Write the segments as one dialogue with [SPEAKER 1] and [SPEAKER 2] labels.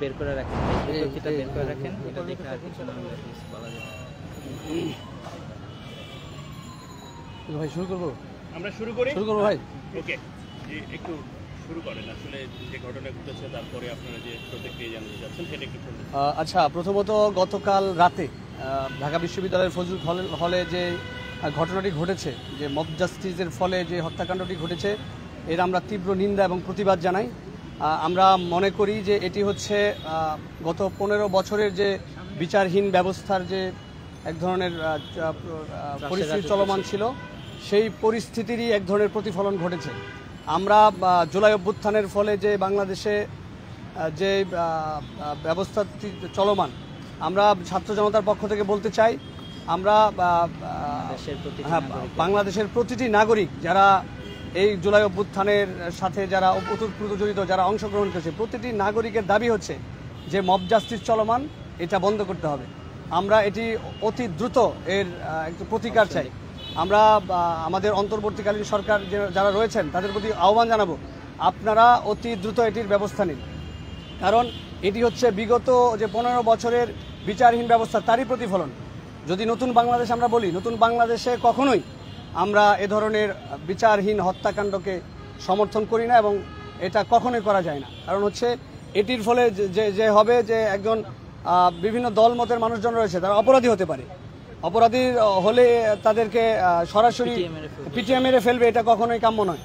[SPEAKER 1] বের করে রাখেন, বিজ্ঞপ্তিটা বের করে রাখেন, এটা দেখে আর কিছু না হলে বলা যাবে।
[SPEAKER 2] ভাই শুরু করবো,
[SPEAKER 3] আমরা শুরু করবো ভাই। ওকে, একটু শুরু করেন আসলে যে ঘটনা ঘটেছে, তারপরে আপনারা যে প্রতিক্রিয়া জানতে চাচ্ছেন সেটা একটু শুনুন।
[SPEAKER 2] আচ্ছা, প্রথমত গতকাল রাতে ঢাকা বিশ্ববিদ্যালয়ের ফজলুল হলে যে ঘটনাটি ঘটেছে, যে মব জাস্টিসের ফলে যে হত্যাকাণ্ডটি ঘটেছে, এর আমরা তীব্র নিন্দা এবং প্রতিবাদ জানাই। আমরা মনে করি যে এটি হচ্ছে গত 15 বছরের যে বিচারহীন ব্যবস্থার যে এক ধরনের পরিস্থিতি চলমান ছিল, সেই পরিস্থিতিরই এক ধরনের প্রতিফলন ঘটেছে। আমরা জুলাই অভ্যুত্থানের ফলে যে বাংলাদেশে যে ব্যবস্থাটি চলমান, আমরা ছাত্র জনতার পক্ষ থেকে বলতে চাই, আমরা বাংলাদেশের প্রতিটি নাগরিক যারা এই জুলাই অভ্যুত্থানের সাথে যারা ওতপ্রোত জড়িত, যারা অংশগ্রহণ করেছে, প্রতিটি নাগরিকের দাবি হচ্ছে যে মব জাস্টিস চলমান, এটা বন্ধ করতে হবে। আমরা এটি অতি দ্রুত এর একটু প্রতিকার চাই। আমরা আমাদের অন্তর্বর্তীকালীন সরকার যারা রয়েছেন তাদের প্রতি আহ্বান জানাবো, আপনারা অতি দ্রুত এটির ব্যবস্থা নিন। কারণ এটি হচ্ছে বিগত যে 15 বছরের বিচারহীন ব্যবস্থা, তারই প্রতিফলন। যদি নতুন বাংলাদেশ আমরা বলি, নতুন বাংলাদেশে কখনোই আমরা এ ধরনের বিচারহীন হত্যাকাণ্ডকে সমর্থন করি না এবং এটা কখনোই করা যায় না। কারণ হচ্ছে এটির ফলে যে হবে যে একজন বিভিন্ন দলমতের মানুষজন রয়েছে, তারা অপরাধী হতে পারে। অপরাধী হলে তাদেরকে সরাসরি পিটিয়ে মেরে ফেলবে, এটা কখনোই কাম্য নয়।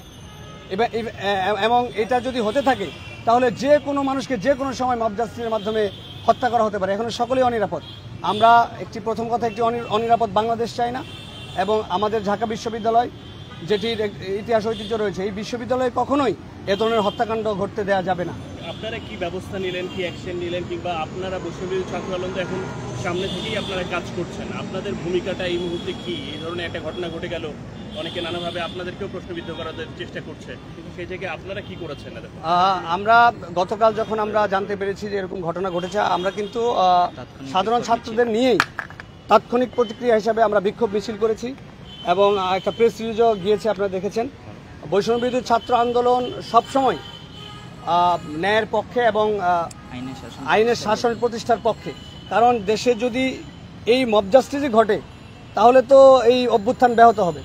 [SPEAKER 2] এবং এটা যদি হতে থাকে তাহলে যে কোনো মানুষকে যে কোনো সময় মব জাস্টিসের মাধ্যমে হত্যা করা হতে পারে। এখন সকলেই অনিরাপদ। আমরা প্রথম কথা একটি অনিরাপদ বাংলাদেশ চাই না। এবং আমাদের ঢাকা বিশ্ববিদ্যালয়, যেটির ইতিহাস ঐতিহ্য রয়েছে, এই বিশ্ববিদ্যালয়ে কখনোই এ ধরনের হত্যাকাণ্ড ঘটতে দেওয়া যাবে না।
[SPEAKER 3] আপনারা কি ব্যবস্থা নিলেন, কি অ্যাকশন নিলেন, কিংবা আপনারা বিশ্ববিদ্যালয় ছাত্র আন্দোলন তো এখন সামনে থেকেই আপনারা কাজ করছেন, আপনাদের ভূমিকাটা এই মুহূর্তে কি? এই ধরনের একটা ঘটনা ঘটে গেল, অনেকে নানাভাবে আপনাদেরকেও প্রশ্নবিদ্ধ করার চেষ্টা করছে, কিন্তু সেই জায়গায় আপনারা কি করেছেন?
[SPEAKER 2] আমরা গতকাল যখন আমরা জানতে পেরেছি যে এরকম ঘটনা ঘটেছে, আমরা কিন্তু সাধারণ ছাত্রদের নিয়েই তাৎক্ষণিক প্রতিক্রিয়া হিসাবে আমরা বিক্ষোভ মিছিল করেছি এবং একটা প্রেস রিলিজও গিয়েছে, আপনারা দেখেছেন। বৈষম্যবিরোধী ছাত্র আন্দোলন সবসময় ন্যায়ের পক্ষে এবং আইনের শাসন প্রতিষ্ঠার পক্ষে। কারণ দেশে যদি এই মব জাস্টিসই ঘটে তাহলে তো এই অভ্যুত্থান ব্যাহত হবে,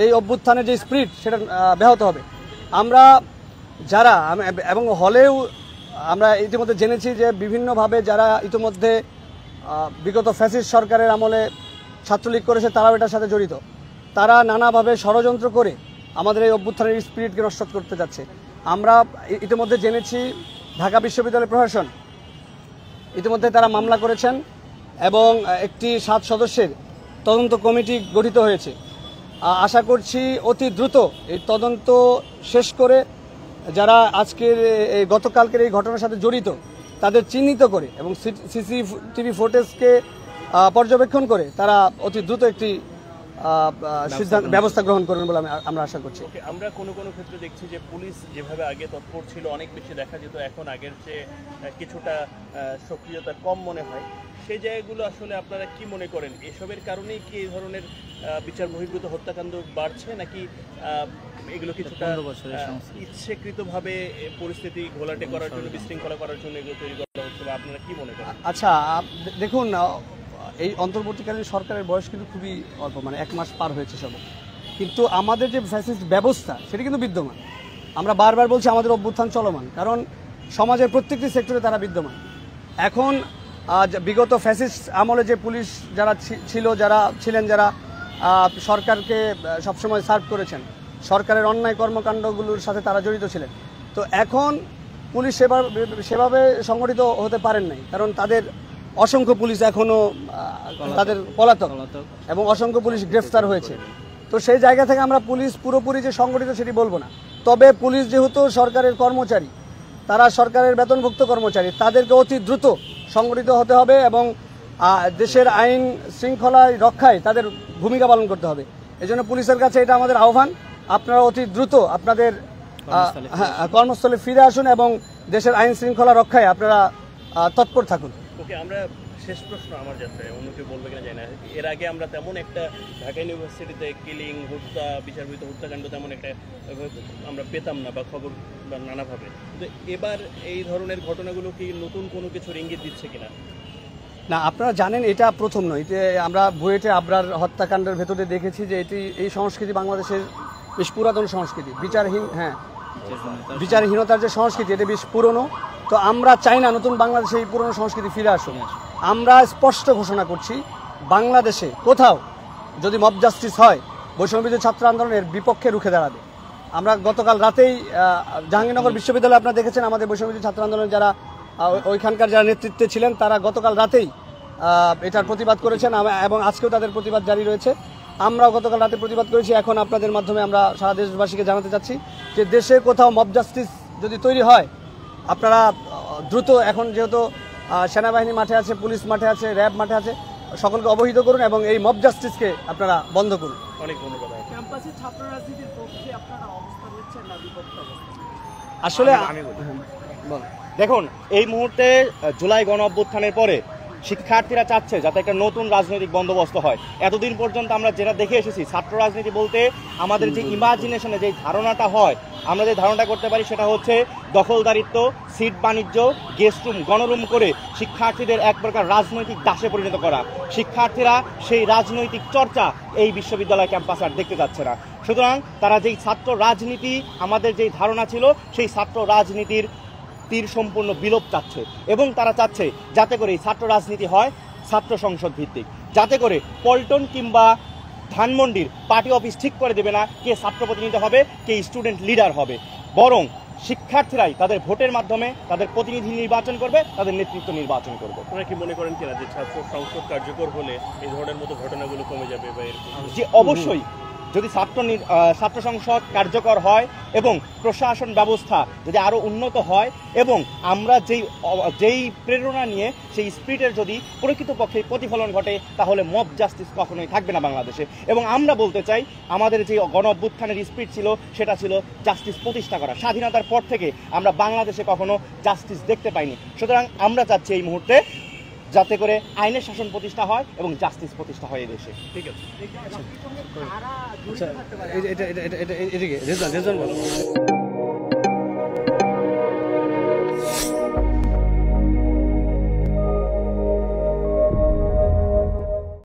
[SPEAKER 2] এই অভ্যুত্থানের যে স্পিরিট সেটা ব্যাহত হবে। আমরা যারা এবং হলেও আমরা ইতিমধ্যে জেনেছি যে বিভিন্নভাবে যারা ইতিমধ্যে বিগত ফ্যাসিস্ট সরকারের আমলে ছাত্রলীগ করেছে, তারাও এটার সাথে জড়িত। তারা নানাভাবে ষড়যন্ত্র করে আমাদের এই অভ্যুত্থানের স্পিরিটকে নষ্ট করতে যাচ্ছে। আমরা ইতিমধ্যে জেনেছি ঢাকা বিশ্ববিদ্যালয় প্রশাসন ইতিমধ্যে তারা মামলা করেছেন এবং একটি 7 সদস্যের তদন্ত কমিটি গঠিত হয়েছে। আশা করছি অতি দ্রুত এই তদন্ত শেষ করে যারা আজকের এই গতকালকের এই ঘটনার সাথে জড়িত তাদের চিহ্নিত করে এবং সিসিটিভি ফুটেজকে পর্যবেক্ষণ করে তারা অতি দ্রুত একটি সিদ্ধান্ত ব্যবস্থা গ্রহণ করবেন বলে আমরা আশা করছি।
[SPEAKER 3] আমরা কোনো ক্ষেত্রে দেখছি যে পুলিশ যেভাবে আগে তৎপর ছিল, অনেক বেশি দেখা যেত, এখন আগের চেয়ে কিছুটা সক্রিয়তা কম মনে হয়। সেই জায়গাগুলো আসলে আপনারা কি মনে করেন, এসবের কারণেই কি এই ধরনের বিচার বহির্ভূত হত্যাকাণ্ড বাড়ছে, নাকি এগুলো কিছুটা ইচ্ছাকৃতভাবে পরিস্থিতি ঘোলাটে করার জন্য, বিশৃঙ্খলা করার জন্য এগুলো তৈরি করা হচ্ছে, বা আপনারা কি মনে করেন?
[SPEAKER 2] আচ্ছা, দেখুন, এই অন্তর্বর্তীকালীন সরকারের বয়স কিন্তু খুবই অল্প, মানে 1 মাস পার হয়েছে সবে, কিন্তু আমাদের যে ফ্যাসিস্ট ব্যবস্থা সেটা কিন্তু বিদ্যমান। আমরা বারবার বলছি আমাদের অভ্যুত্থান চলমান, কারণ সমাজের প্রত্যেকটি সেক্টরে তারা বিদ্যমান। এখন বিগত ফ্যাসিস্ট আমলে যে পুলিশ যারা ছিলেন, যারা সরকারকে সবসময় সার্ভ করেছেন, সরকারের অন্যায় কর্মকাণ্ডগুলোর সাথে তারা জড়িত ছিলেন, তো এখন পুলিশ সেভাবে সংগঠিত হতে পারেন নাই, কারণ তাদের অসংখ্য পুলিশ এখনো তাদের পলাতক এবং অসংখ্য পুলিশ গ্রেফতার হয়েছে। তো সেই জায়গা থেকে আমরা পুলিশ পুরোপুরি যে সংগঠিত সেটি বলবো না। তবে পুলিশ যেহেতু সরকারের কর্মচারী, তারা সরকারের বেতনভুক্ত কর্মচারী, তাদেরকে অতি দ্রুত সংগঠিত হতে হবে এবং দেশের আইন শৃঙ্খলা রক্ষায় তাদের ভূমিকা পালন করতে হবে। এজন্য পুলিশের কাছে এটা আমাদের আহ্বান, আপনারা অতি দ্রুত আপনাদের কর্মস্থলে ফিরে আসুন এবং দেশের আইন শৃঙ্খলা রক্ষায় আপনারা তৎপর থাকুন।
[SPEAKER 3] ওকে, আমরা শেষ প্রশ্ন আমার যাত্রায়, অন্য কেউ বলবে কিনা জানি না, এর আগে আমরা তেমন একটা ঢাকা ইউনিভার্সিটিতে কিলিং, হত্যা, বিচারবিহিত হত্যাকাণ্ড তেমন একটা আমরা পেতাম না বা খবর বা নানাভাবে। তো এবার এই ধরনের ঘটনাগুলো কি নতুন কোনো কিছুর ইঙ্গিত দিচ্ছে কিনা?
[SPEAKER 2] না, আপনারা জানেন এটা প্রথম নয়। এতে আমরা বুয়েটে আবরার হত্যাকাণ্ডের ভেতরে দেখেছি যে এই সংস্কৃতি বাংলাদেশের বেশ পুরাতন সংস্কৃতি, বিচারহীনতার যে সংস্কৃতি, এটা বেশ পুরনো। তো আমরা চাই না নতুন বাংলাদেশে এই পুরনো সংস্কৃতি ফিরে আসুক। আমরা স্পষ্ট ঘোষণা করছি, বাংলাদেশে কোথাও যদি মব জাস্টিস হয়, বৈষম্যবিরোধী ছাত্র আন্দোলনের বিপক্ষে রুখে দাঁড়াবে। আমরা গতকাল রাতেই জাহাঙ্গীরনগর বিশ্ববিদ্যালয়ে আপনারা দেখেছেন আমাদের বৈষম্যবিরোধী ছাত্র আন্দোলনের যারা ওইখানকার যারা নেতৃত্বে ছিলেন তারা গতকাল রাতেই এটার প্রতিবাদ করেছেন এবং আজকেও তাদের প্রতিবাদ জারি রয়েছে। আমরাও গতকাল রাতে প্রতিবাদ করেছি। এখন আপনাদের মাধ্যমে আমরা সারা দেশবাসীকে জানাতে চাচ্ছি যে দেশে কোথাও মব জাস্টিস যদি তৈরি হয়, আপনারা দ্রুত, এখন যেহেতু সেনাবাহিনী মাঠে আছে, পুলিশ মাঠে আছে, র্যাব মাঠে আছে, সকলকে অবহিত করুন এবং এই মব জাস্টিসকে আপনারা বন্ধ করুন।
[SPEAKER 3] অনেক ধন্যবাদ।
[SPEAKER 4] ক্যাম্পাসে ছাত্র রাজনীতির পক্ষে আপনারা অবস্থান নিচ্ছেন না বিপক্ষে অবস্থান?
[SPEAKER 2] আসলে
[SPEAKER 5] দেখুন, এই মুহূর্তে জুলাই গণ অভ্যুত্থানের পরে শিক্ষার্থীরা চাচ্ছে যাতে একটা নতুন রাজনৈতিক বন্দোবস্ত হয়। এতদিন পর্যন্ত আমরা যেটা দেখে এসেছি, ছাত্র রাজনীতি বলতে আমাদের যে ইমাজিনেশনে যে ধারণাটা হয়, আমরা যে ধারণাটা করতে পারি সেটা হচ্ছে দখলদারিত্ব, সিট বাণিজ্য, গেস্ট রুম, গণরুম করে শিক্ষার্থীদের এক প্রকার রাজনৈতিক দাসে পরিণত করা। শিক্ষার্থীরা সেই রাজনৈতিক চর্চা এই বিশ্ববিদ্যালয় ক্যাম্পাসে আর দেখতে যাচ্ছে না। সুতরাং তারা যেই ছাত্র রাজনীতি, আমাদের যেই ধারণা ছিল, সেই ছাত্র রাজনীতির তীর সম্পূর্ণ বিলোপ চাচ্ছে এবং তারা চাচ্ছে যাতে করে এই ছাত্র রাজনীতি হয় ছাত্র সংসদ ভিত্তিক, যাতে করে পল্টন কিংবা ধানমন্ডির পার্টি অফিস ঠিক করে দেবে না কে ছাত্র প্রতিনিধি হবে, কে স্টুডেন্ট লিডার হবে, বরং শিক্ষার্থীরাই তাদের ভোটের মাধ্যমে তাদের প্রতিনিধি নির্বাচন করবে, তাদের নেতৃত্ব নির্বাচন করবে।
[SPEAKER 3] আপনারা কি মনে করেন কিনা যে ছাত্র সংসদ কার্যকর হলে এই ধরনের মতো ঘটনাগুলো কমে যাবে বা এরকম?
[SPEAKER 5] যে অবশ্যই, যদি ছাত্র সংসদ কার্যকর হয় এবং প্রশাসন ব্যবস্থা যদি আরও উন্নত হয় এবং আমরা যেই প্রেরণা নিয়ে সেই স্পিরিটের যদি প্রকৃতপক্ষে প্রতিফলন ঘটে, তাহলে মব জাস্টিস কখনোই থাকবে না বাংলাদেশে। এবং আমরা বলতে চাই, আমাদের যে গণ অভ্যুত্থানের স্পিরিট ছিল সেটা ছিল জাস্টিস প্রতিষ্ঠা করা। স্বাধীনতার পর থেকে আমরা বাংলাদেশে কখনো জাস্টিস দেখতে পাইনি। সুতরাং আমরা চাচ্ছি এই মুহূর্তে যাতে করে আইনের শাসন প্রতিষ্ঠা হয় এবং জাস্টিস প্রতিষ্ঠা হয় এই দেশে।
[SPEAKER 3] ঠিক আছে।
[SPEAKER 2] এটা রেজাল্ট